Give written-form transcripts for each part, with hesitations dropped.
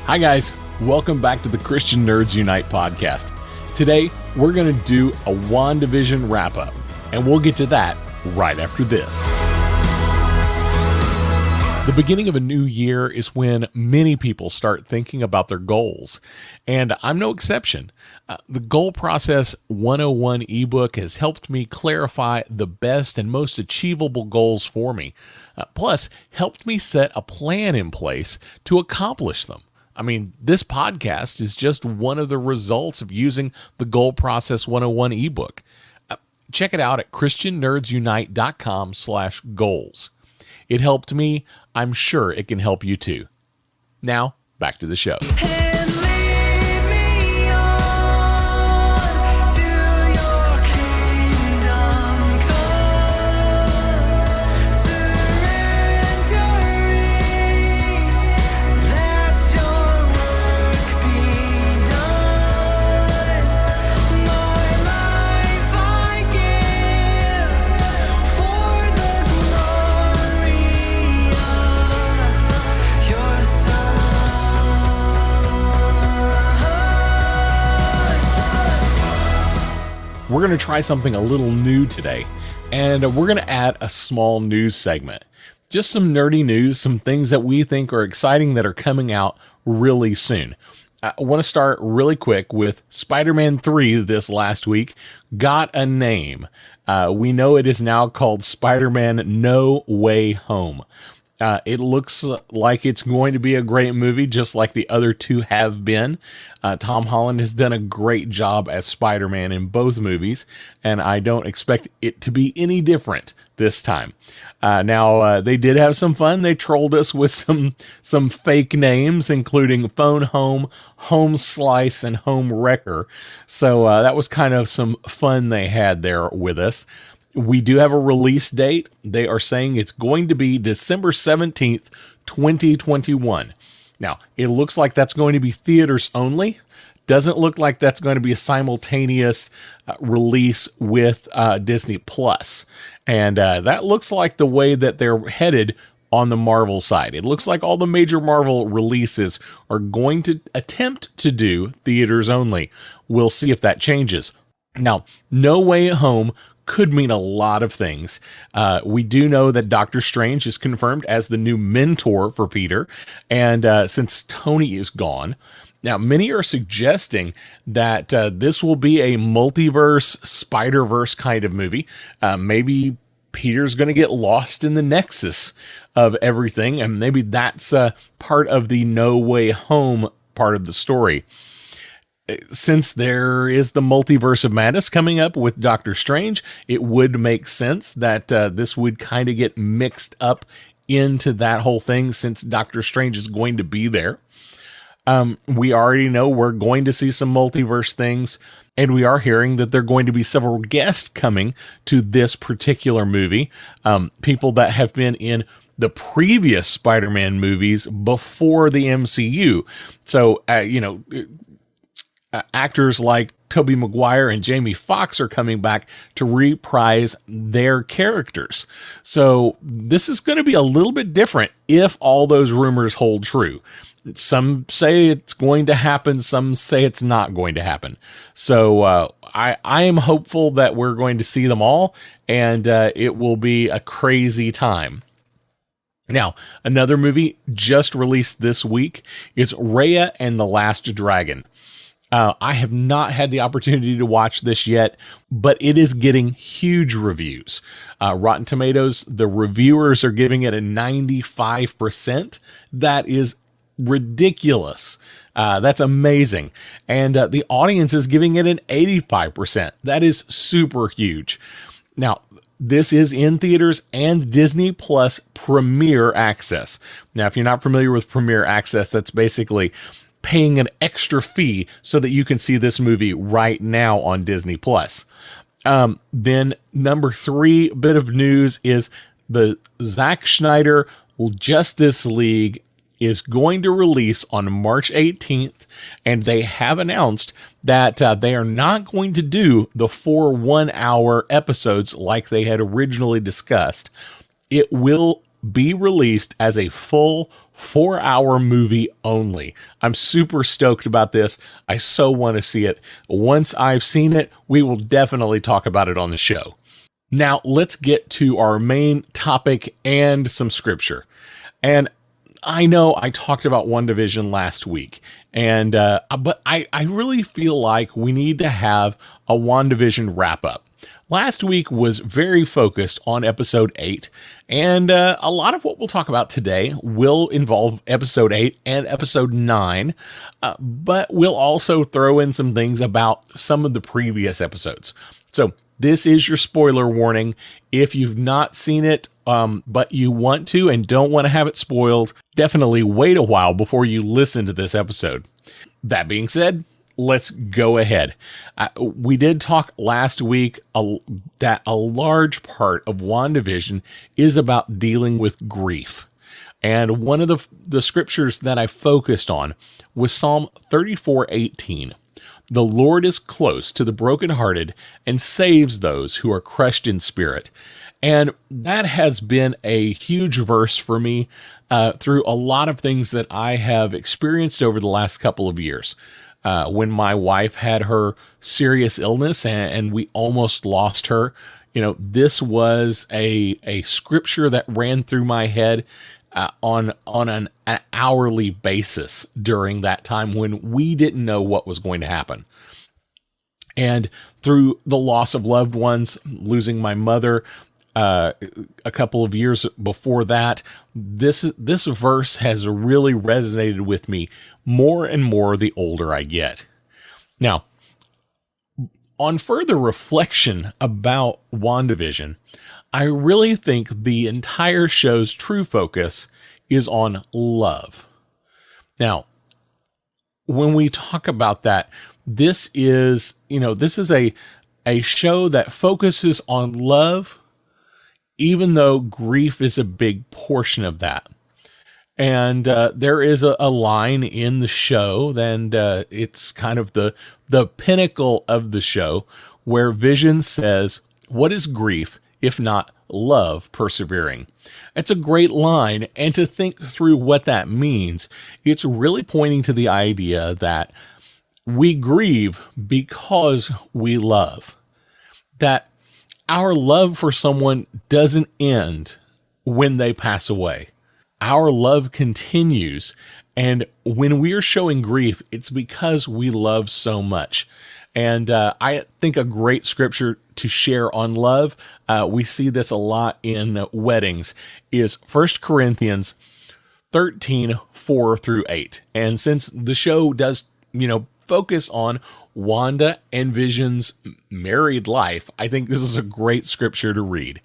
Hi guys, welcome back to the Christian Nerds Unite podcast. Today, we're going to do a WandaVision wrap-up, and we'll get to that right after this. The beginning of a new year is when many people start thinking about their goals, and I'm no exception. The Goal Process 101 ebook has helped me clarify the best and most achievable goals for me, plus helped me set a plan in place to accomplish them. I mean, this podcast is just one of the results of using the Goal Process 101 ebook. Check it out at christiannerdsunite.com/goals. It helped me. I'm sure it can help you too. Now, back to the show. We're going to try something a little new today, and we're going to add a small news segment. Just some nerdy news, some things that we think are exciting that are coming out really soon. I want to start really quick with Spider-Man 3 this last week got a name. We know it is now called Spider-Man No Way Home. It looks like it's going to be a great movie, just like the other two have been. Tom Holland has done a great job as Spider-Man in both movies, and I don't expect it to be any different this time. Now, they did have some fun. They trolled us with some fake names, including Phone Home, Home Slice, and Home Wrecker. So that was kind of some fun they had there with us. We do have a release date. They are saying it's going to be December 17th, 2021. Now, it looks like that's going to be theaters only. Doesn't look like that's going to be a simultaneous release with Disney Plus. And that looks like the way that they're headed on the Marvel side. It looks like all the major Marvel releases are going to attempt to do theaters only. We'll see if that changes. Now, No Way Home could mean a lot of things. We do know that Doctor Strange is confirmed as the new mentor for Peter, and since Tony is gone, now many are suggesting that this will be a multiverse, Spider-Verse kind of movie. Maybe Peter's going to get lost in the nexus of everything, and maybe that's part of the No Way Home part of the story. Since there is the multiverse of madness coming up with Doctor Strange, it would make sense that this would kind of get mixed up into that whole thing, since Doctor Strange is going to be there. We already know we're going to see some multiverse things, and we are hearing that there are going to be several guests coming to this particular movie. People that have been in the previous Spider-Man movies before the MCU. So, actors like Tobey Maguire and Jamie Foxx are coming back to reprise their characters. So this is going to be a little bit different if all those rumors hold true. Some say it's going to happen. Some say it's not going to happen. So I am hopeful that we're going to see them all, and it will be a crazy time. Now, another movie just released this week is Raya and the Last Dragon. I have not had the opportunity to watch this yet, but it is getting huge reviews. Rotten Tomatoes, the reviewers are giving it a 95%. That is ridiculous. That's amazing. And the audience is giving it an 85%. That is super huge. Now, this is in theaters and Disney Plus Premier Access. Now, if you're not familiar with Premier Access, that's basically paying an extra fee so that you can see this movie right now on Disney Plus. Then number 3 bit of news is the Zack Snyder Justice League is going to release on March 18th, and they have announced that they are not going to do the 4 1-hour episodes like they had originally discussed. It will be released as a full 4-hour movie only. I'm super stoked about this. I so want to see it. Once I've seen it, we will definitely talk about it on the show. Now, let's get to our main topic and some scripture. And I know I talked about WandaVision last week, but I really feel like we need to have a WandaVision wrap up. Last week was very focused on episode 8, and a lot of what we'll talk about today will involve episode 8 and episode 9, but we'll also throw in some things about some of the previous episodes. So this is your spoiler warning. If you've not seen it, but you want to and don't want to have it spoiled, definitely wait a while before you listen to this episode. That being said, let's go ahead. We did talk last week that a large part of WandaVision is about dealing with grief. And one of the scriptures that I focused on was Psalm 34:18. The Lord is close to the brokenhearted and saves those who are crushed in spirit. And that has been a huge verse for me through a lot of things that I have experienced over the last couple of years. When my wife had her serious illness and we almost lost her, this was a scripture that ran through my head on an hourly basis during that time when we didn't know what was going to happen. And through the loss of loved ones, losing my mother a couple of years before that, this verse has really resonated with me more and more the older I get. Now, on further reflection about WandaVision, I really think the entire show's true focus is on love. Now, when we talk about that, this is a show that focuses on love, even though grief is a big portion of that. And there is a line in the show, and it's kind of the pinnacle of the show, where Vision says, "What is grief if not love persevering?" It's a great line, and to think through what that means, it's really pointing to the idea that we grieve because we love. That our love for someone doesn't end when they pass away. Our love continues, and when we are showing grief, it's because we love so much. And I think a great scripture to share on love, we see this a lot in weddings, is 1 Corinthians 13, 4 through 8. And since the show does, focus on Wanda and Vision's married life, I think this is a great scripture to read.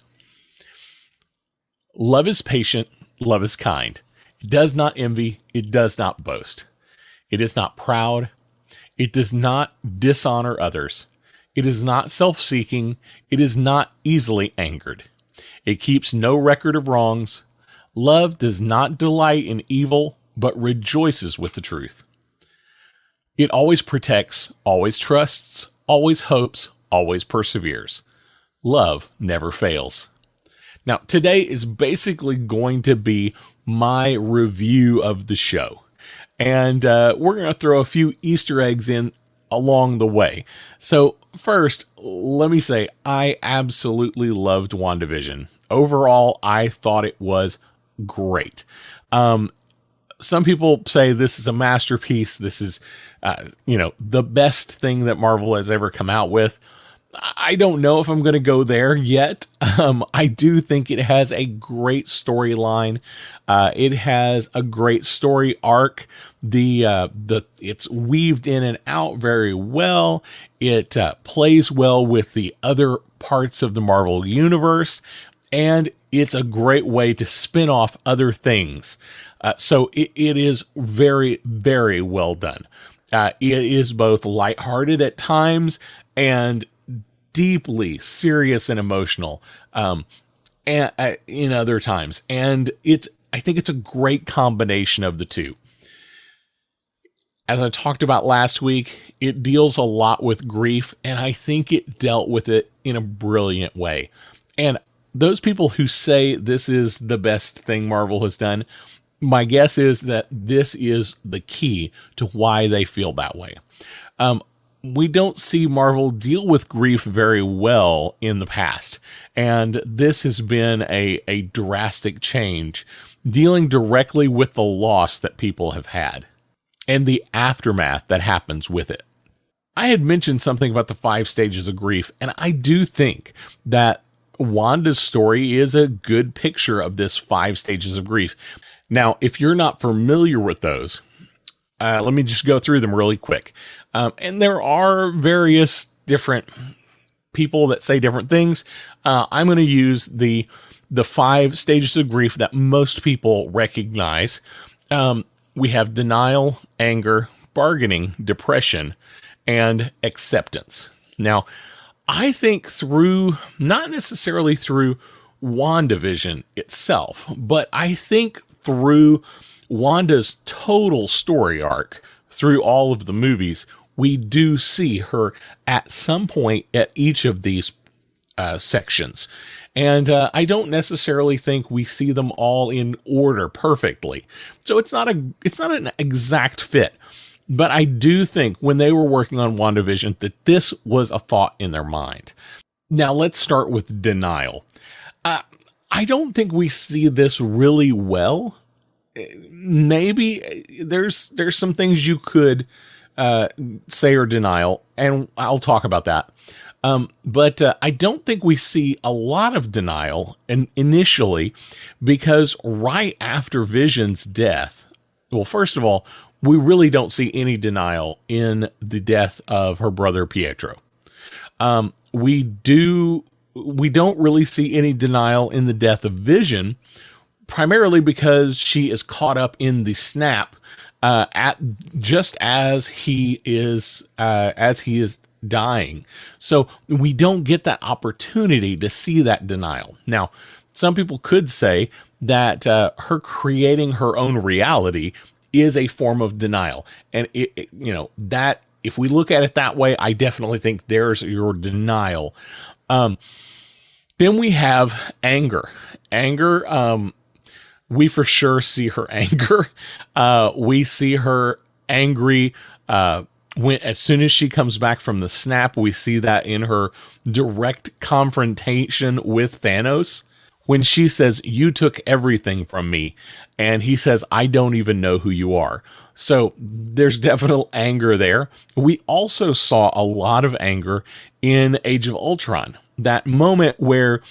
Love is patient, love is kind. It does not envy, it does not boast. It is not proud, it does not dishonor others. It is not self-seeking, it is not easily angered. It keeps no record of wrongs. Love does not delight in evil, but rejoices with the truth. It always protects, always trusts, always hopes, always perseveres. Love never fails. Now, today is basically going to be my review of the show. And we're going to throw a few Easter eggs in along the way. So first, let me say, I absolutely loved WandaVision. Overall, I thought it was great. Some people say this is a masterpiece. This is, the best thing that Marvel has ever come out with. I don't know if I'm going to go there yet. I do think it has a great storyline. It has a great story arc. It's weaved in and out very well. It plays well with the other parts of the Marvel universe, and it's a great way to spin off other things. So it is very, very well done. It is both lighthearted at times and deeply serious and emotional in other times. And I think it's a great combination of the two. As I talked about last week, it deals a lot with grief, and I think it dealt with it in a brilliant way. And those people who say this is the best thing Marvel has done, My guess is that this is the key to why they feel that way. Um, we don't see Marvel deal with grief very well in the past, and this has been a drastic change, dealing directly with the loss that people have had and the aftermath that happens with it. I had mentioned something about the 5 stages of grief, and I do think that Wanda's story is a good picture of this 5 stages of grief. Now, if you're not familiar with those, let me just go through them really quick. And there are various different people that say different things. I'm going to use the 5 stages of grief that most people recognize. We have denial, anger, bargaining, depression, and acceptance. Now, I think through, not necessarily through WandaVision itself, but I think through Wanda's total story arc, through all of the movies, we do see her at some point at each of these sections. And I don't necessarily think we see them all in order perfectly. So it's not an exact fit. But I do think when they were working on WandaVision that this was a thought in their mind. Now let's start with denial. I don't think we see this really well. Maybe there's some things you could say are denial, and I'll talk about that. But I don't think we see a lot of denial initially, because right after Vision's death, well, first of all, we really don't see any denial in the death of her brother Pietro. We don't really see any denial in the death of Vision, primarily because she is caught up in the snap just as he is dying. So we don't get that opportunity to see that denial. Now, some people could say that her creating her own reality is a form of denial. And that if we look at it that way, I definitely think there's your denial. Then we have anger. We for sure see her anger. We see her angry as soon as she comes back from the snap. We see that in her direct confrontation with Thanos, when she says, "You took everything from me," and he says, "I don't even know who you are." So there's definite anger there. We also saw a lot of anger in Age of Ultron, that moment where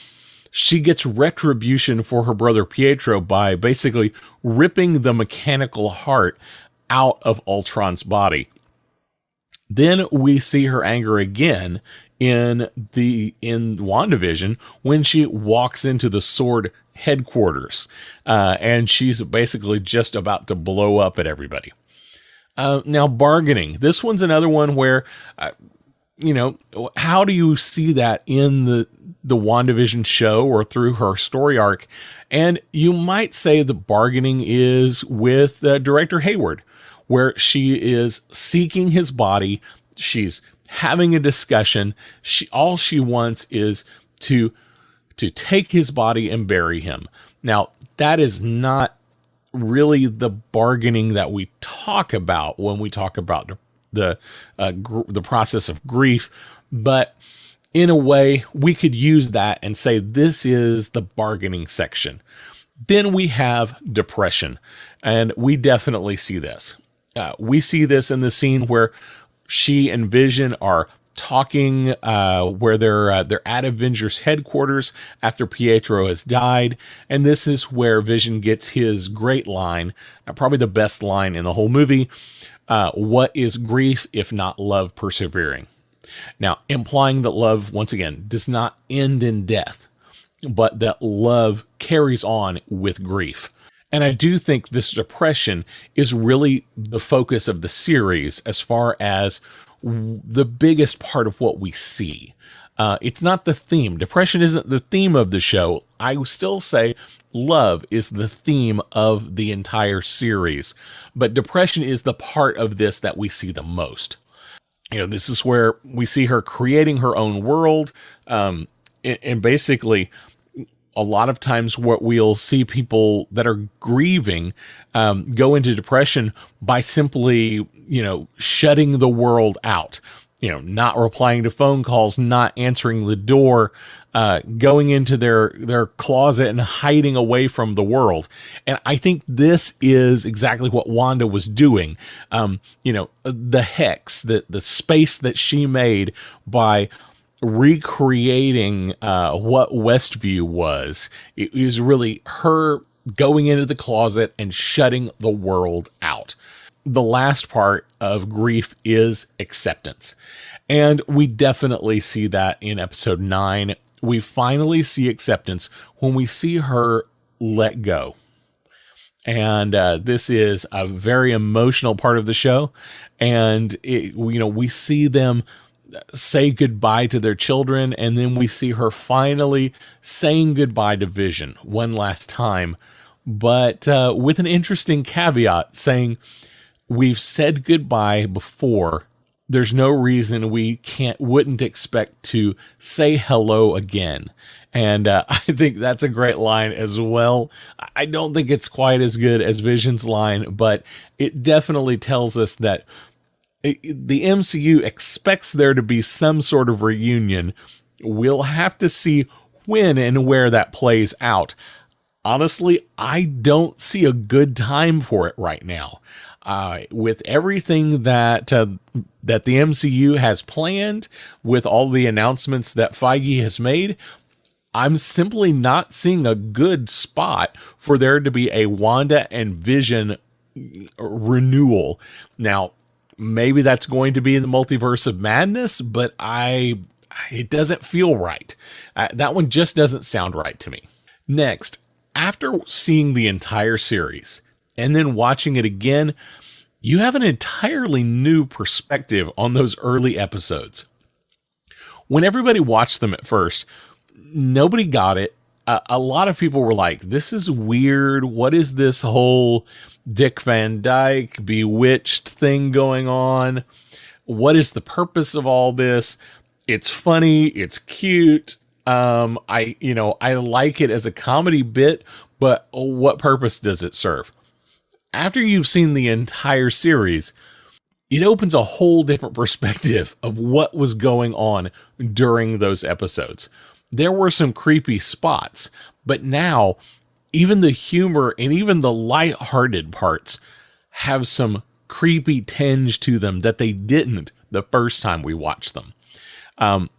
she gets retribution for her brother Pietro by basically ripping the mechanical heart out of Ultron's body. Then we see her anger again in WandaVision when she walks into the Sword headquarters, and she's basically just about to blow up at everybody. Now, bargaining. This one's another one where, how do you see that in the WandaVision show or through her story arc? And you might say the bargaining is with Director Hayward, where she is seeking his body. She's having a discussion. All she wants is to take his body and bury him. Now, that is not really the bargaining that we talk about when we talk about the process of grief, but in a way we could use that and say this is the bargaining section. Then we have depression, and we definitely see this. We see this in the scene where she and Vision are talking, where they're at Avengers headquarters after Pietro has died, and this is where Vision gets his great line, probably the best line in the whole movie. What is grief if not love persevering? Now, implying that love, once again, does not end in death, but that love carries on with grief. And I do think this depression is really the focus of the series as far as the biggest part of what we see. It's not the theme. Depression isn't the theme of the show. I would still say love is the theme of the entire series, but depression is the part of this that we see the most. This is where we see her creating her own world, and basically a lot of times what we'll see people that are grieving go into depression by simply, shutting the world out, not replying to phone calls, not answering the door, going into their closet and hiding away from the world. And I think this is exactly what Wanda was doing. The hex, the space that she made by recreating what Westview was. It was really her going into the closet and shutting the world out. The last part of grief is acceptance. And we definitely see that in episode 9. We finally see acceptance when we see her let go. And this is a very emotional part of the show. And we see them say goodbye to their children, and then we see her finally saying goodbye to Vision one last time, but with an interesting caveat saying, we've said goodbye before. There's no reason we wouldn't expect to say hello again. And I think that's a great line as well. I don't think it's quite as good as Vision's line, but it definitely tells us that the MCU expects there to be some sort of reunion. We'll have to see when and where that plays out. Honestly, I don't see a good time for it right now. With everything that the MCU has planned, with all the announcements that Feige has made, I'm simply not seeing a good spot for there to be a Wanda and Vision renewal. Now, maybe that's going to be in the Multiverse of Madness, but it doesn't feel right. That one just doesn't sound right to me. Next, after seeing the entire series and then watching it again, you have an entirely new perspective on those early episodes. When everybody watched them at first, nobody got it. A lot of people were like, this is weird. What is this whole Dick Van Dyke Bewitched thing going on? What is the purpose of all this? It's funny. It's cute. I like it as a comedy bit, but what purpose does it serve? After you've seen the entire series, it opens a whole different perspective of what was going on during those episodes. There were some creepy spots, but now even the humor and even the lighthearted parts have some creepy tinge to them that they didn't the first time we watched them.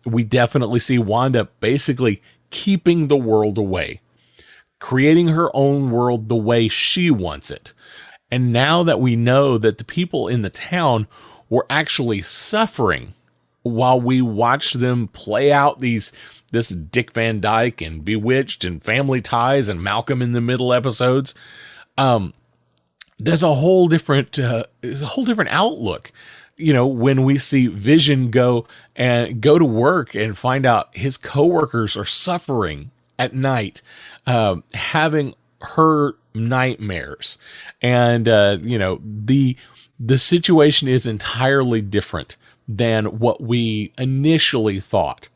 We definitely see Wanda basically keeping the world away, creating her own world the way she wants it. And now that we know that the people in the town were actually suffering while we watched them play out this Dick Van Dyke and Bewitched and Family Ties and Malcolm in the Middle episodes, there's a whole different outlook. When we see Vision go to work and find out his coworkers are suffering at night, having her nightmares, and the situation is entirely different than what we initially thought.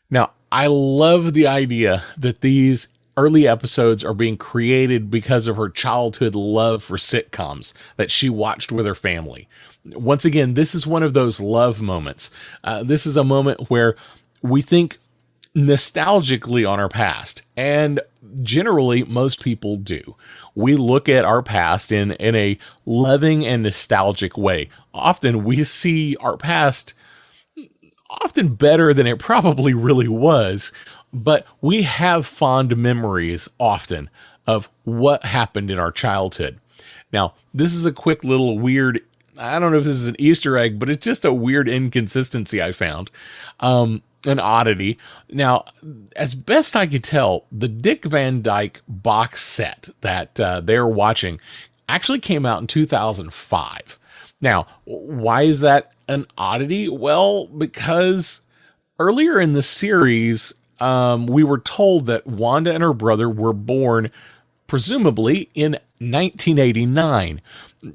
Now, I love the idea that these early episodes are being created because of her childhood love for sitcoms that she watched with her family. Once again, this is one of those love moments. This is a moment where we think nostalgically on our past, and generally most people do. We look at our past in a loving and nostalgic way. Often we see our past often better than it probably really was, but we have fond memories often of what happened in our childhood. Now, this is a quick little weird, I don't know if this is an Easter egg, but it's just a weird inconsistency I found. An oddity. Now, as best I could tell, the Dick Van Dyke box set that they're watching actually came out in 2005. Now, why is that an oddity? Well, because earlier in the series, we were told that Wanda and her brother were born presumably in 1989.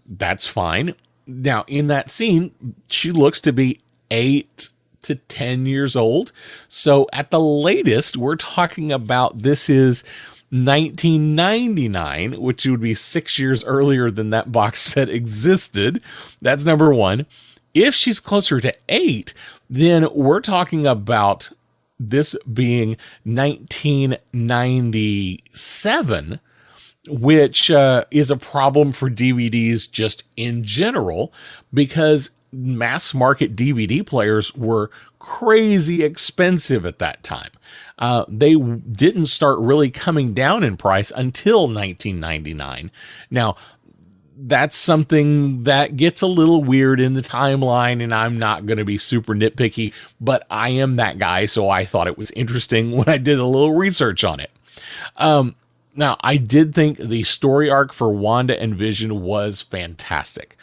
That's fine. Now, in that scene, she looks to be 8 to 10 years old. So at the latest, we're talking about this is 1999, which would be 6 years earlier than that box set existed. That's number one. If she's closer to 8, then we're talking about this being 1997, which is a problem for DVDs just in general, because mass market DVD players were crazy expensive at that time. They didn't start really coming down in price until 1999. Now, that's something that gets a little weird in the timeline, and I'm not going to be super nitpicky, but I am that guy, so I thought it was interesting when I did a little research on it. Now, I did think the story arc for Wanda and Vision was fantastic.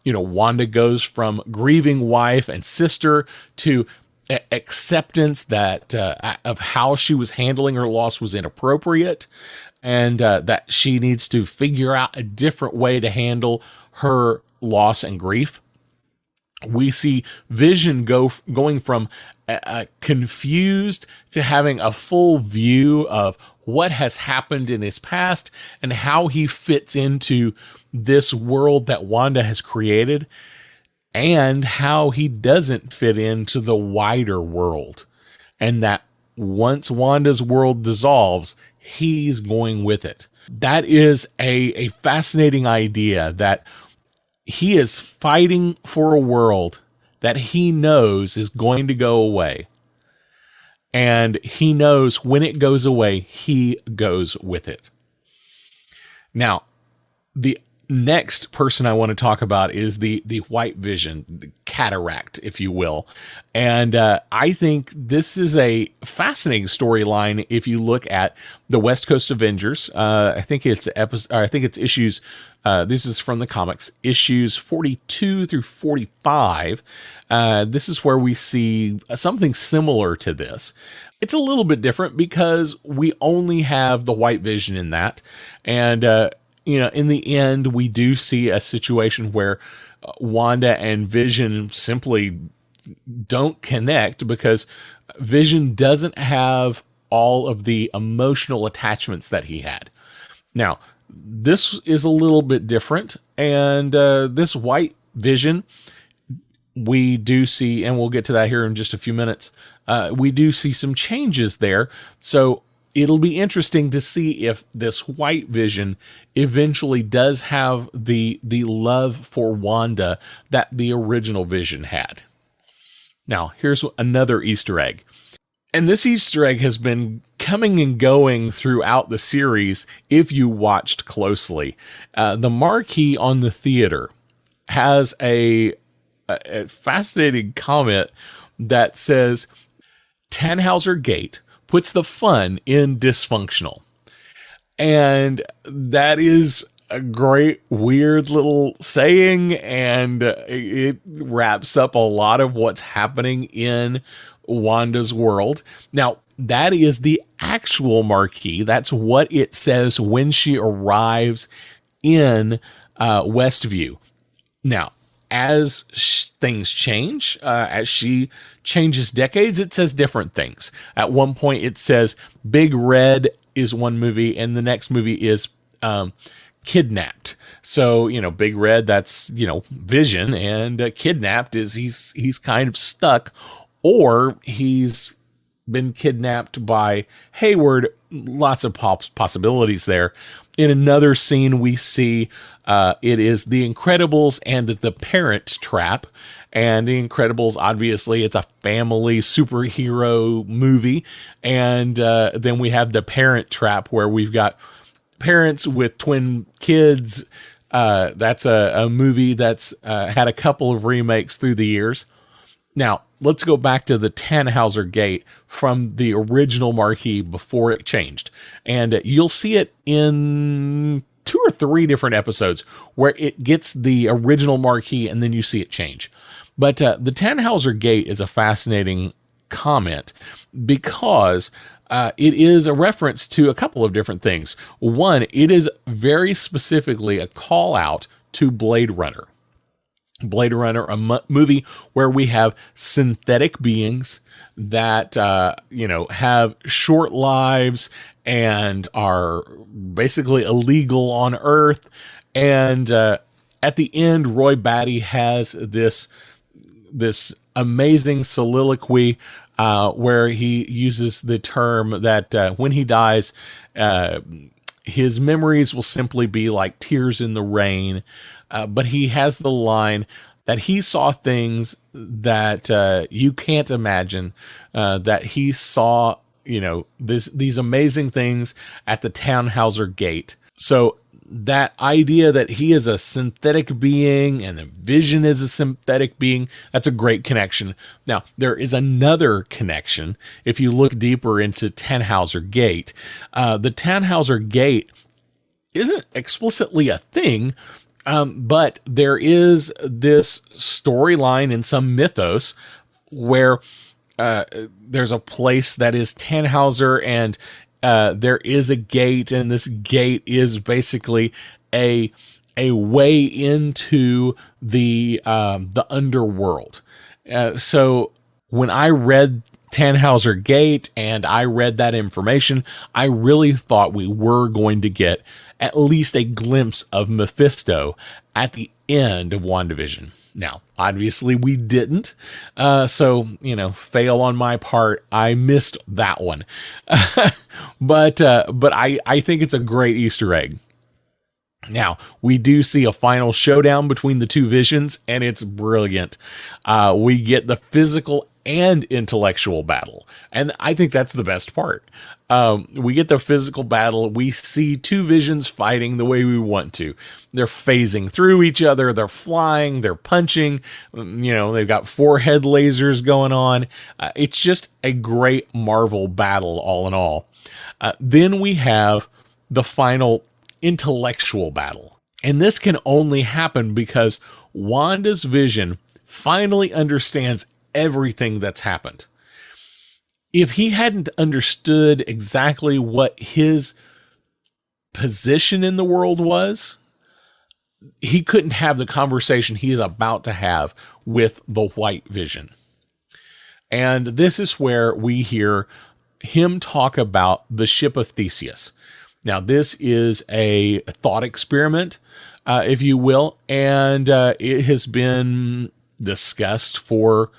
Wanda goes from grieving wife and sister to acceptance that of how she was handling her loss was inappropriate, and that she needs to figure out a different way to handle her loss and grief. We see Vision going from confused to having a full view of what has happened in his past and how he fits into this world that Wanda has created, and how he doesn't fit into the wider world, and that once Wanda's world dissolves, he's going with it. That is a fascinating idea, that he is fighting for a world that he knows is going to go away. And he knows when it goes away, he goes with it. Now, the next person I want to talk about is the White Vision, the cataract, if you will. And I think this is a fascinating storyline if you look at the West Coast Avengers. I think it's issues. This is from the comics, issues 42 through 45. This is where we see something similar to this. It's a little bit different because we only have the White Vision in that. And, in the end, we do see a situation where Wanda and Vision simply don't connect because Vision doesn't have all of the emotional attachments that he had. Now, this is a little bit different, and this White Vision, we do see, and we'll get to that here in just a few minutes, we do see some changes there. So it'll be interesting to see if this White Vision eventually does have the love for Wanda that the original Vision had. Now, here's another Easter egg. And this Easter egg has been coming and going throughout the series if you watched closely. The marquee on the theater has a fascinating comment that says, Tannhauser Gate puts the fun in dysfunctional. And that is a great, weird little saying, and it wraps up a lot of what's happening in Wanda's world. Now, that is the actual marquee. That's what it says when she arrives in Westview. Now, as things change, as she changes decades, it says different things. At one point, it says Big Red is one movie, and the next movie is Kidnapped. So, Big Red, that's, Vision, and Kidnapped is he's kind of stuck, or he's been kidnapped by Hayward. Lots of possibilities there. In another scene, we see it is The Incredibles and The Parent Trap. And The Incredibles, obviously, it's a family superhero movie. And then we have The Parent Trap, where we've got parents with twin kids. That's a movie that's had a couple of remakes through the years. Now, let's go back to the Tannhauser Gate from the original marquee before it changed. And you'll see it in 2 or 3 different episodes where it gets the original marquee and then you see it change. But the Tannhauser Gate is a fascinating comment because it is a reference to a couple of different things. One, it is very specifically a call out to Blade Runner. Blade Runner, a movie where we have synthetic beings that, have short lives and are basically illegal on Earth. And at the end, Roy Batty has this amazing soliloquy where he uses the term that when he dies, his memories will simply be like tears in the rain. But he has the line that he saw things that you can't imagine, that he saw, these amazing things at the Tannhauser Gate. So that idea that he is a synthetic being and the Vision is a synthetic being, that's a great connection. Now, there is another connection. If you look deeper into Tannhauser Gate, the Tannhauser Gate isn't explicitly a thing, but there is this storyline in some mythos where there's a place that is Tannhauser, and there is a gate, and this gate is basically a way into the underworld. So when I read Tannhauser Gate and I read that information, I really thought we were going to get at least a glimpse of Mephisto at the end of WandaVision. Now, obviously we didn't. So, fail on my part. I missed that one. But I think it's a great Easter egg. Now, we do see a final showdown between the two visions, and it's brilliant. We get the physical and intellectual battle, and I think that's the best part. We get the physical battle. We see two visions fighting the way we want to. They're phasing through each other. They're flying. They're punching. They've got forehead lasers going on. It's just a great Marvel battle, all in all. Then we have the final intellectual battle. And this can only happen because Wanda's Vision finally understands everything that's happened. If he hadn't understood exactly what his position in the world was, he couldn't have the conversation he's about to have with the White Vision. And this is where we hear him talk about the ship of Theseus. Now, this is a thought experiment, if you will, and it has been discussed for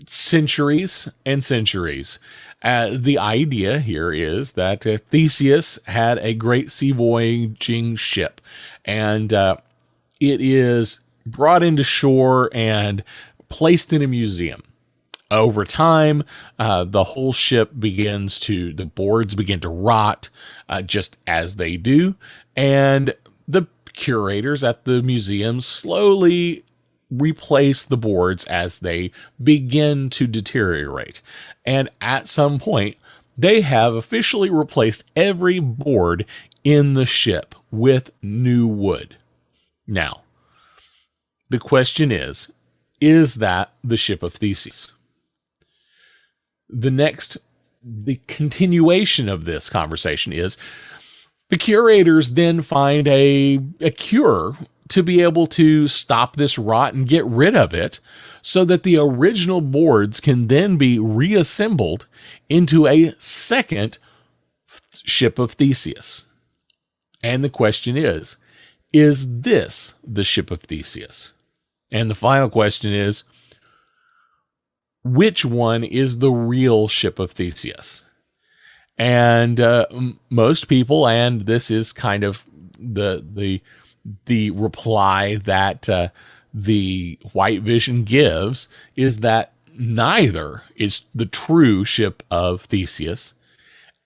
centuries and centuries. The idea here is that Theseus had a great sea voyaging ship, and it is brought into shore and placed in a museum. Over time, the whole ship the boards begin to rot, just as they do. And the curators at the museum slowly replace the boards as they begin to deteriorate. And at some point, they have officially replaced every board in the ship with new wood. Now, the question is that the ship of Theseus? The continuation of this conversation is the curators then find a cure to be able to stop this rot and get rid of it so that the original boards can then be reassembled into a second ship of Theseus. And the question is this the ship of Theseus? And the final question is, which one is the real ship of Theseus? And most people, and this is kind of the reply that the White Vision gives, is that neither is the true ship of Theseus,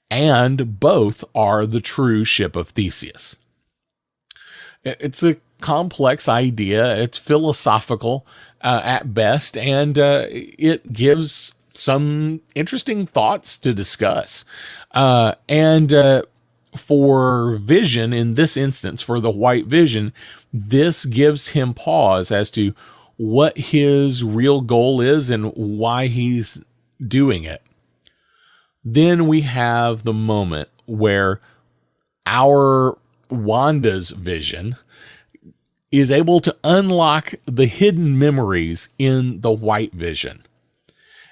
and both are the true ship of Theseus. It's a complex idea. It's philosophical at best, and it gives some interesting thoughts to discuss. For Vision, in this instance, for the White Vision, this gives him pause as to what his real goal is and why he's doing it. Then we have the moment where our Wanda's Vision is able to unlock the hidden memories in the white vision.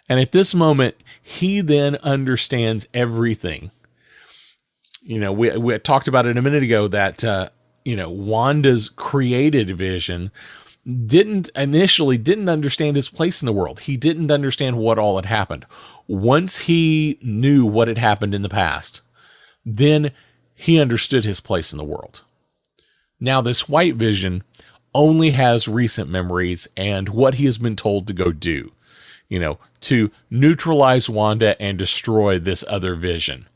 And at this moment, he then understands everything. We talked about it a minute ago that, Wanda's created vision didn't understand his place in the world. He didn't understand what all had happened. Once he knew what had happened in the past, then he understood his place in the world. Now this white vision only has recent memories and what he has been told to go do, to neutralize Wanda and destroy this other vision.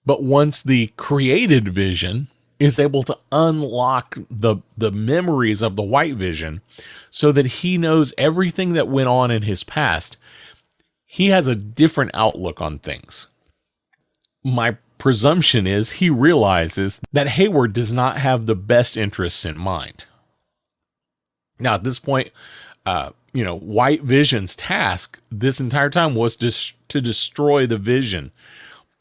But once the created vision is able to unlock the memories of the white vision so that he knows everything that went on in his past, he has a different outlook on things. My presumption is he realizes that Hayward does not have the best interests in mind. Now, at this point, White Vision's task this entire time was to destroy the vision.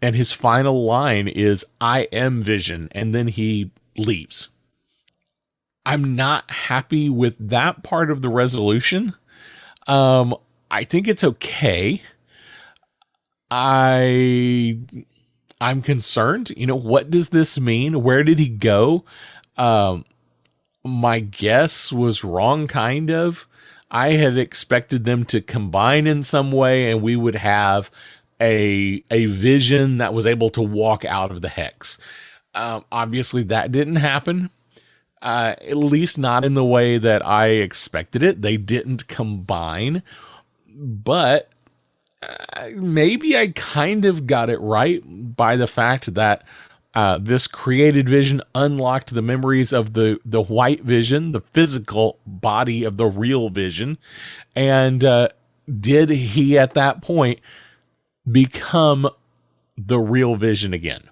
And his final line is, "I am Vision," and then he leaves. I'm not happy with that part of the resolution. I think it's okay. I'm concerned. What does this mean? Where did he go? My guess was wrong, kind of. I had expected them to combine in some way, and we would have a vision that was able to walk out of the hex. Obviously that didn't happen, at least not in the way that I expected it. They didn't combine, but maybe I kind of got it right by the fact that this created vision unlocked the memories of the white vision, the physical body of the real vision. And did he at that point become the real vision again?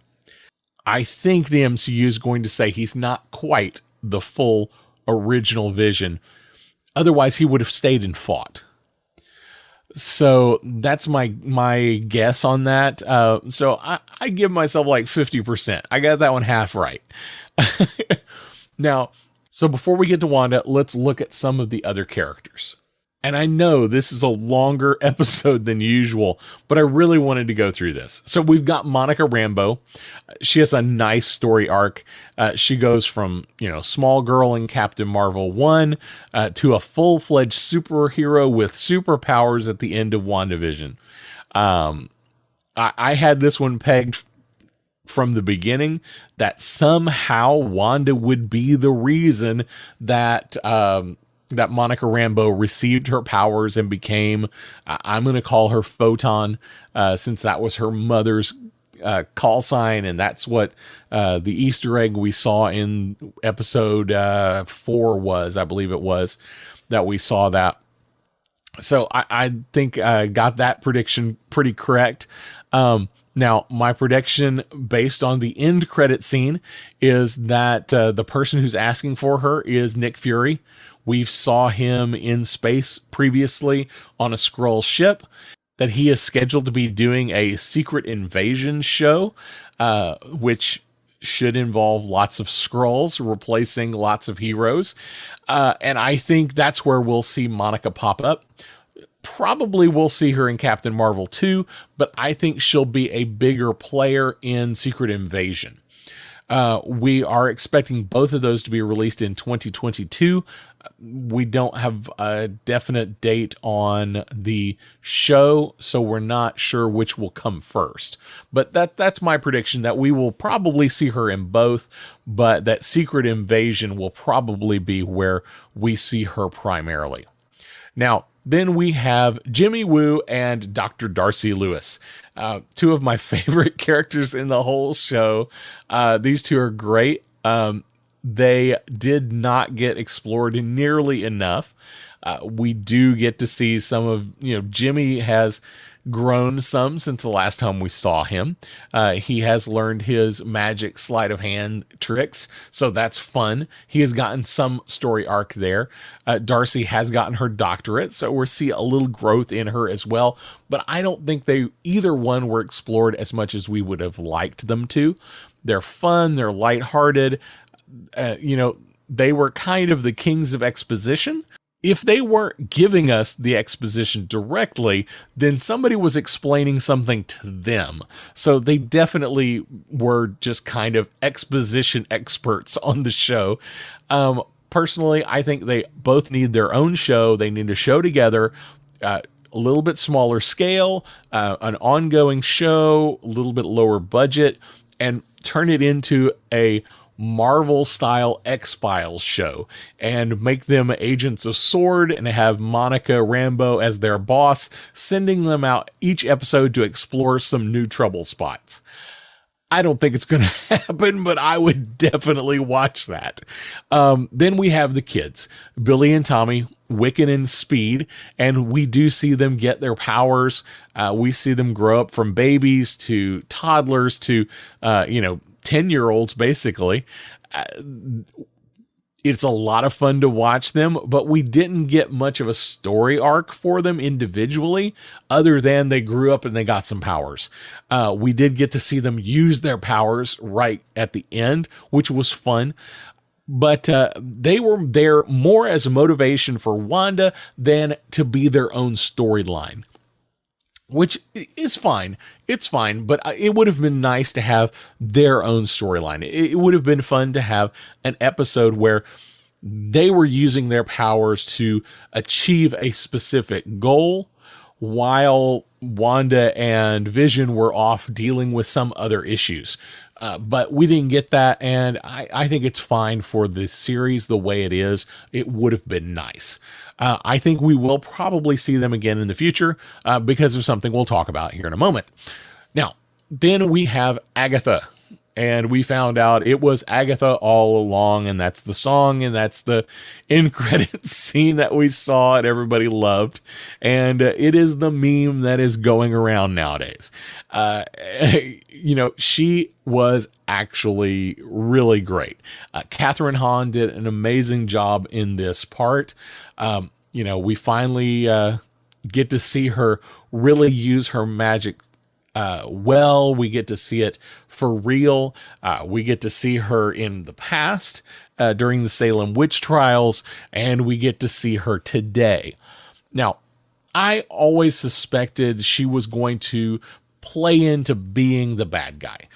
I think the MCU is going to say he's not quite the full original vision. Otherwise, he would have stayed and fought. So that's my guess on that. So I give myself like 50%. I got that one half right. Now, so before we get to Wanda, let's look at some of the other characters. And I know this is a longer episode than usual, but I really wanted to go through this. So we've got Monica Rambeau. She has a nice story arc. She goes from, small girl in Captain Marvel 1 to a full-fledged superhero with superpowers at the end of WandaVision. I had this one pegged from the beginning that somehow Wanda would be the reason that that Monica Rambeau received her powers and became, I'm going to call her Photon, since that was her mother's call sign, and that's what the Easter egg we saw in episode 4 was, I believe it was, that we saw that. So I think I got that prediction pretty correct. Now, my prediction based on the end credit scene is that the person who's asking for her is Nick Fury. We saw him in space previously on a Skrull ship, that he is scheduled to be doing a secret invasion show, which should involve lots of Skrulls replacing lots of heroes. And I think that's where we'll see Monica pop up. Probably we'll see her in Captain Marvel 2, but I think she'll be a bigger player in Secret Invasion. We are expecting both of those to be released in 2022. We don't have a definite date on the show, so we're not sure which will come first. But that's my prediction, that we will probably see her in both, but that Secret Invasion will probably be where we see her primarily. Now, then we have Jimmy Woo and Dr. Darcy Lewis, two of my favorite characters in the whole show. These two are great. They did not get explored nearly enough. We do get to see some of, Jimmy has grown some since the last time we saw him. He has learned his magic sleight of hand tricks, so that's fun. He has gotten some story arc there. Darcy has gotten her doctorate, so we're seeing a little growth in her as well, but I don't think either one were explored as much as we would have liked them to. They're fun, they're lighthearted. they were kind of the kings of exposition. If they weren't giving us the exposition directly, then somebody was explaining something to them. So they definitely were just kind of exposition experts on the show. Personally, I think they both need their own show. They need a show together, a little bit smaller scale, an ongoing show, a little bit lower budget, and turn it into a Marvel style X-Files show and make them agents of S.W.O.R.D. and have Monica Rambeau as their boss, sending them out each episode to explore some new trouble spots. I don't think it's going to happen, but I would definitely watch that. Then we have the kids, Billy and Tommy, Wiccan and Speed, and we do see them get their powers. We see them grow up from babies to toddlers to, 10-year-olds, basically. It's a lot of fun to watch them, but we didn't get much of a story arc for them individually, other than they grew up and they got some powers. We did get to see them use their powers right at the end, which was fun. But they were there more as a motivation for Wanda than to be their own storyline, which is fine. It's fine, but it would have been nice to have their own storyline. It would have been fun to have an episode where they were using their powers to achieve a specific goal while Wanda and Vision were off dealing with some other issues. But we didn't get that, and I think it's fine for the series the way it is. It would have been nice. I think we will probably see them again in the future because of something we'll talk about here in a moment. Now, then we have Agatha, and we found out it was Agatha all along, and that's the song, and that's the end credits scene that we saw and everybody loved, and it is the meme that is going around nowadays. She was actually really great. Catherine Hahn did an amazing job in this part. We finally get to see her really use her magic we get to see it for real. We get to see her in the past during the Salem witch trials, and we get to see her today. Now, I always suspected she was going to play into being the bad guy.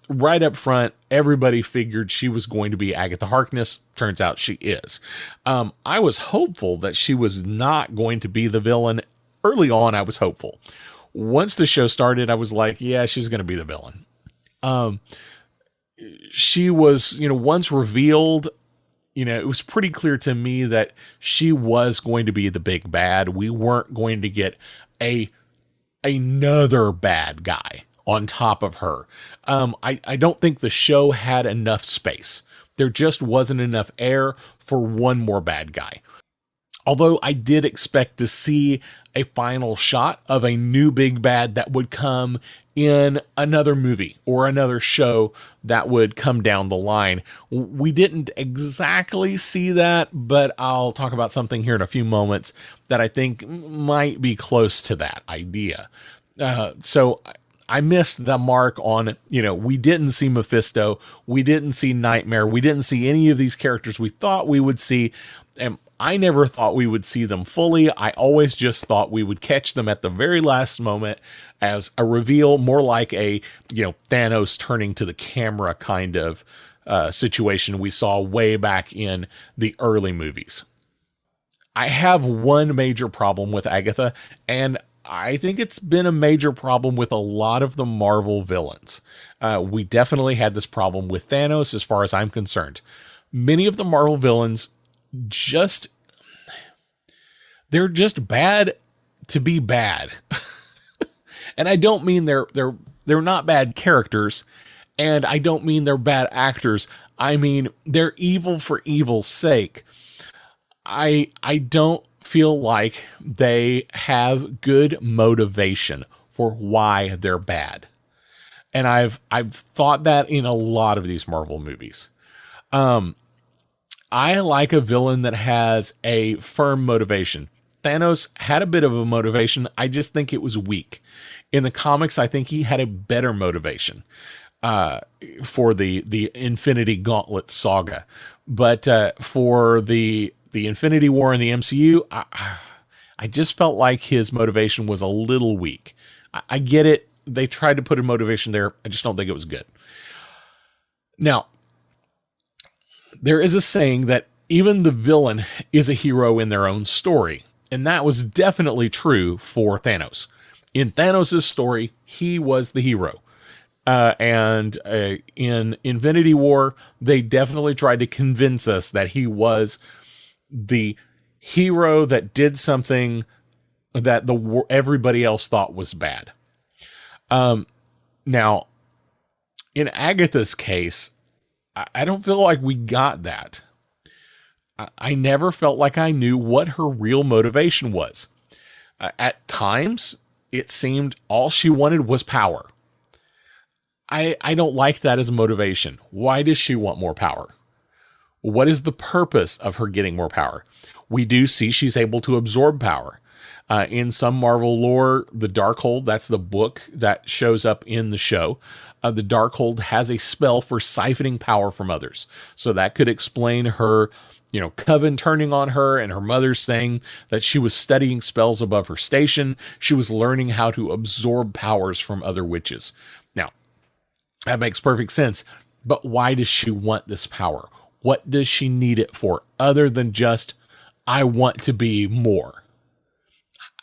Right up front, everybody figured she was going to be Agatha Harkness. Turns out she is. I was hopeful that she was not going to be the villain. Early on, I was hopeful. Once the show started, I was like, yeah, she's going to be the villain. She was, once revealed, it was pretty clear to me that she was going to be the big bad. We weren't going to get another bad guy on top of her. I don't think the show had enough space. There just wasn't enough air for one more bad guy. Although I did expect to see a final shot of a new big bad that would come in another movie or another show that would come down the line. We didn't exactly see that, but I'll talk about something here in a few moments that I think might be close to that idea. So I missed the mark on, we didn't see Mephisto. We didn't see Nightmare. We didn't see any of these characters we thought we would see. And I never thought we would see them fully. I always just thought we would catch them at the very last moment as a reveal, more like a, Thanos turning to the camera kind of situation we saw way back in the early movies. I have one major problem with Agatha, and I think it's been a major problem with a lot of the Marvel villains. We definitely had this problem with Thanos as far as I'm concerned. Many of the Marvel villains they're just bad to be bad. And I don't mean they're not bad characters, and I don't mean they're bad actors. I mean they're evil for evil's sake. I don't feel like they have good motivation for why they're bad. And I've thought that in a lot of these Marvel movies. I like a villain that has a firm motivation. Thanos had a bit of a motivation. I just think it was weak. In the comics, I think he had a better motivation. for the Infinity Gauntlet saga. But for the Infinity War in the MCU, I just felt like his motivation was a little weak. I get it. They tried to put a motivation there. I just don't think it was good. Now, there is a saying that even the villain is a hero in their own story. And that was definitely true for Thanos. In Thanos' story, he was the hero. And in Infinity War, they definitely tried to convince us that he was the hero that did something that everybody else thought was bad. Now, in Agatha's case, I don't feel like we got that. I never felt like I knew what her real motivation was. At times, it seemed all she wanted was power. I don't like that as a motivation. Why does she want more power? What is the purpose of her getting more power? We do see she's able to absorb power. In some Marvel lore, the Darkhold, that's the book that shows up in the show. The Darkhold has a spell for siphoning power from others. So that could explain her, Coven turning on her and her mother saying that she was studying spells above her station. She was learning how to absorb powers from other witches. Now, that makes perfect sense. But why does she want this power? What does she need it for other than just, I want to be more?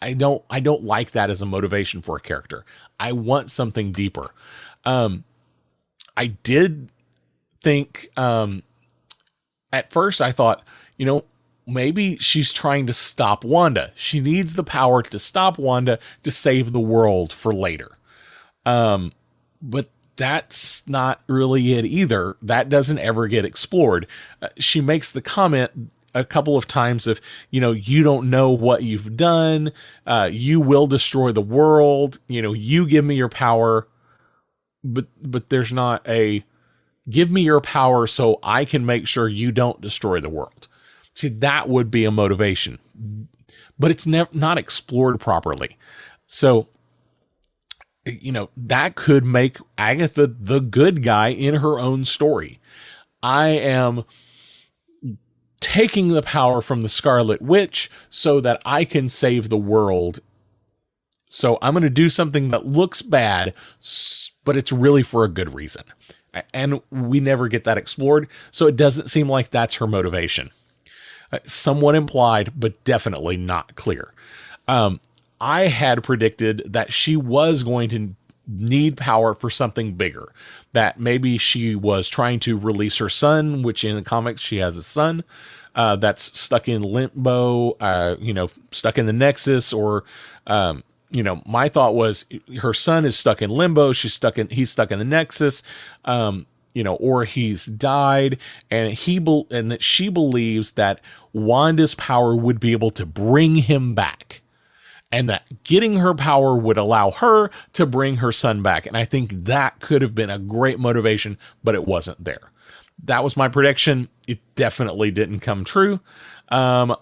I don't like that as a motivation for a character. I want something deeper. I did think, at first I thought, maybe she's trying to stop Wanda. She needs the power to stop Wanda to save the world for later. But that's not really it either. That doesn't ever get explored. She makes the comment a couple of times of, you don't know what you've done. You will destroy the world. You give me your power, but there's not a give me your power so I can make sure you don't destroy the world. See, that would be a motivation, but it's not explored properly. So, that could make Agatha the good guy in her own story. I am taking the power from the Scarlet Witch so that I can save the world. So I'm going to do something that looks bad, but it's really for a good reason. And we never get that explored, so it doesn't seem like that's her motivation. Somewhat implied, but definitely not clear. I had predicted that she was going to need power for something bigger. That maybe she was trying to release her son, which in the comics she has a son that's stuck in limbo, stuck in the Nexus, or my thought was her son is stuck in limbo. He's stuck in the Nexus, or he's died, and that she believes that Wanda's power would be able to bring him back, and that getting her power would allow her to bring her son back. And I think that could have been a great motivation, but it wasn't there. That was my prediction. It definitely didn't come true. But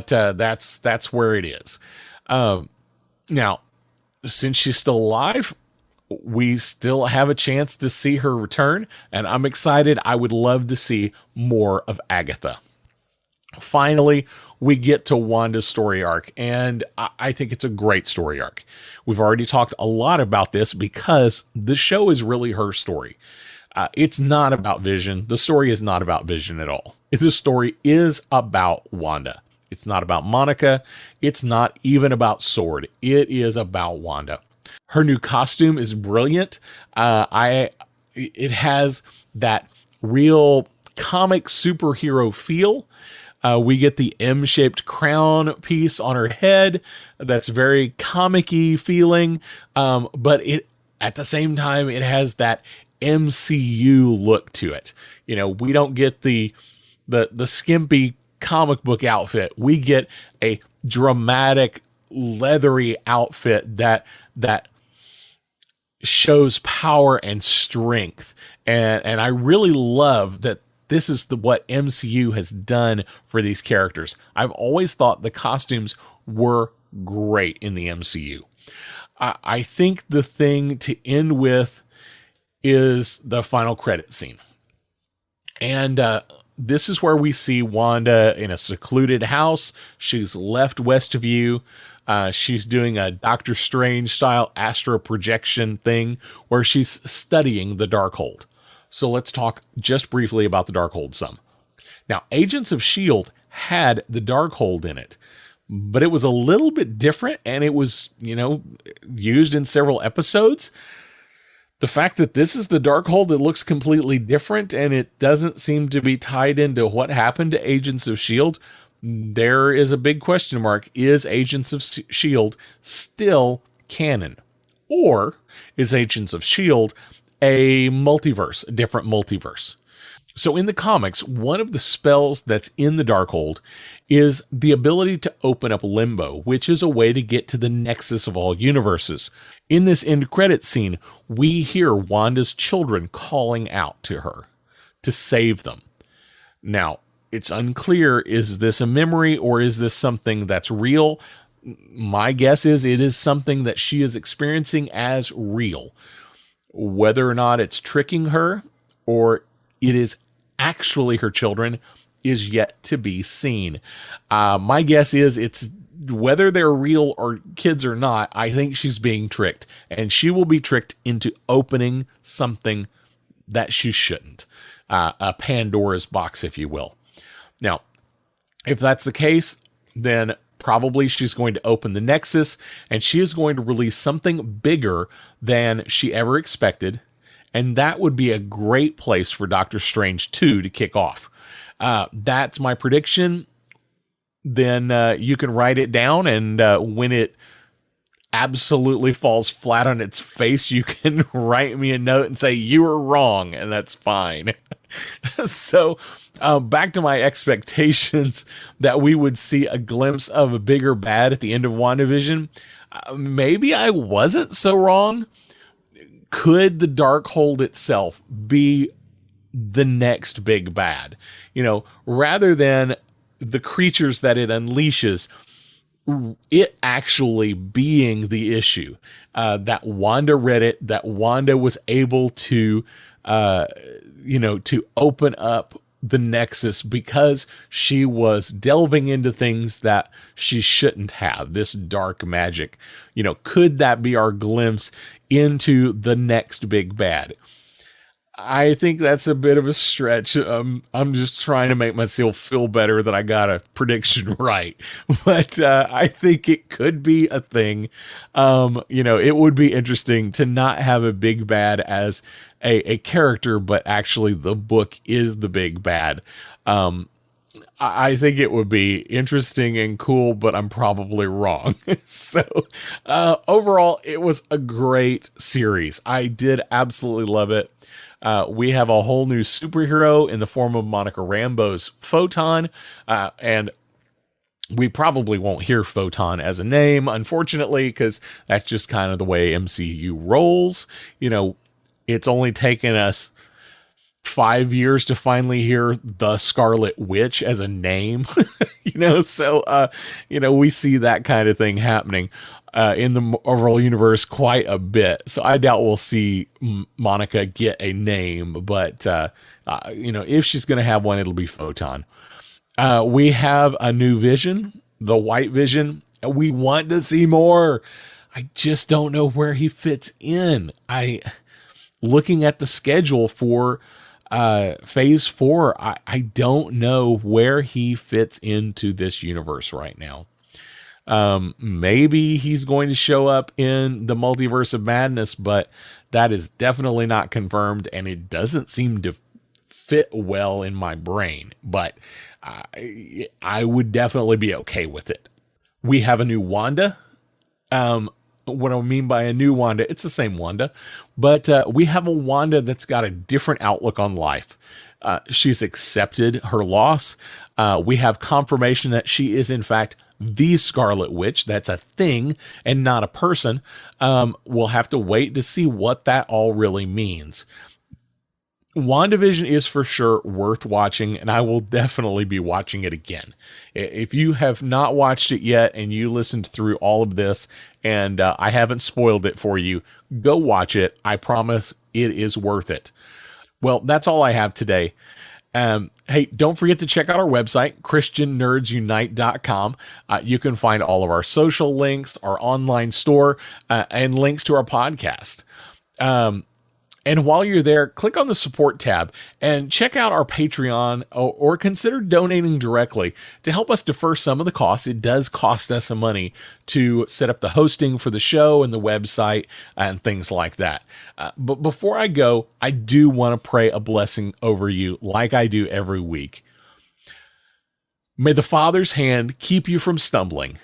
that's where it is. Now, since she's still alive, we still have a chance to see her return, and I'm excited. I would love to see more of Agatha. Finally, we get to Wanda's story arc, and I think it's a great story arc. We've already talked a lot about this because the show is really her story. It's not about Vision. The story is not about Vision at all. The story is about Wanda. It's not about Monica. It's not even about Sword. It is about Wanda. Her new costume is brilliant. It has that real comic superhero feel. We get the M-shaped crown piece on her head. That's very comic-y feeling. But at the same time, it has that MCU look to it. We don't get the skimpy comic book outfit. We get a dramatic, leathery outfit that shows power and strength. And I really love that this is what MCU has done for these characters. I've always thought the costumes were great in the MCU. I think the thing to end with is the final credit scene. And this is where we see Wanda in a secluded house. She's left Westview. She's doing a Doctor Strange style astral projection thing where she's studying the Darkhold. So let's talk just briefly about the Darkhold some. Now, Agents of S.H.I.E.L.D. had the Darkhold in it, but it was a little bit different, and it was, used in several episodes. The fact that this is the Darkhold, it looks completely different, and it doesn't seem to be tied into what happened to Agents of S.H.I.E.L.D. There is a big question mark. Is Agents of S.H.I.E.L.D. still canon? Or is Agents of S.H.I.E.L.D. a multiverse, a different multiverse? So in the comics, one of the spells that's in the Darkhold is the ability to open up limbo, which is a way to get to the nexus of all universes. In this end credit scene, we hear Wanda's children calling out to her to save them. Now, it's unclear, is this a memory or is this something that's real? My guess is it is something that she is experiencing as real. Whether or not it's tricking her or it is actually her children is yet to be seen. My guess is it's whether they're real or kids or not, I think she's being tricked, and she will be tricked into opening something that she shouldn't. A Pandora's box, if you will. Now, if that's the case, then probably she's going to open the Nexus, and she is going to release something bigger than she ever expected. And that would be a great place for Doctor Strange 2 to kick off. That's my prediction. Then you can write it down, and when it absolutely falls flat on its face, you can write me a note and say, you were wrong, and that's fine. So back to my expectations that we would see a glimpse of a bigger bad at the end of WandaVision. Maybe I wasn't so wrong. Could the Darkhold itself be the next big bad? Rather than the creatures that it unleashes, it actually being the issue. That Wanda read it, that Wanda was able to, to open up the Nexus because she was delving into things that she shouldn't have, this dark magic. Could that be our glimpse into the next big bad? I think that's a bit of a stretch. I'm just trying to make myself feel better that I got a prediction right. But I think it could be a thing. It would be interesting to not have a big bad as a character, but actually the book is the big bad. I think it would be interesting and cool, but I'm probably wrong. So overall, it was a great series. I did absolutely love it. We have a whole new superhero in the form of Monica Rambeau's Photon, and we probably won't hear Photon as a name, unfortunately, because that's just kind of the way MCU rolls. It's only taken us 5 years to finally hear the Scarlet Witch as a name, so, we see that kind of thing happening in the Marvel universe quite a bit. So I doubt we'll see Monica get a name, but, if she's going to have one, it'll be Photon. We have a new Vision, the White Vision. We want to see more. I just don't know where he fits in. Looking at the schedule for phase 4, I don't know where he fits into this universe right now. Maybe he's going to show up in the Multiverse of Madness, but that is definitely not confirmed, and it doesn't seem to fit well in my brain, but I would definitely be okay with it. We have a new Wanda. What I mean by a new Wanda, it's the same Wanda, but we have a Wanda that's got a different outlook on life. She's accepted her loss. We have confirmation that she is, in fact, the Scarlet Witch. That's a thing and not a person. We'll have to wait to see what that all really means. WandaVision is for sure worth watching, and I will definitely be watching it again. If you have not watched it yet and you listened through all of this and I haven't spoiled it for you, go watch it. I promise It is worth it. Well, that's all I have today. Hey, don't forget to check out our website, ChristianNerdsUnite.com. You can find all of our social links, our online store, and links to our podcast. And while you're there, click on the support tab and check out our Patreon or consider donating directly to help us defer some of the costs. It does cost us some money to set up the hosting for the show and the website and things like that. But before I go, I do want to pray a blessing over you like I do every week. May the Father's hand keep you from stumbling,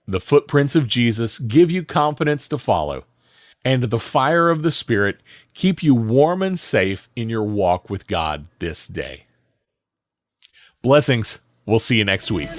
the footprints of Jesus give you confidence to follow, and the fire of the Spirit keep you warm and safe in your walk with God this day. Blessings. We'll see you next week.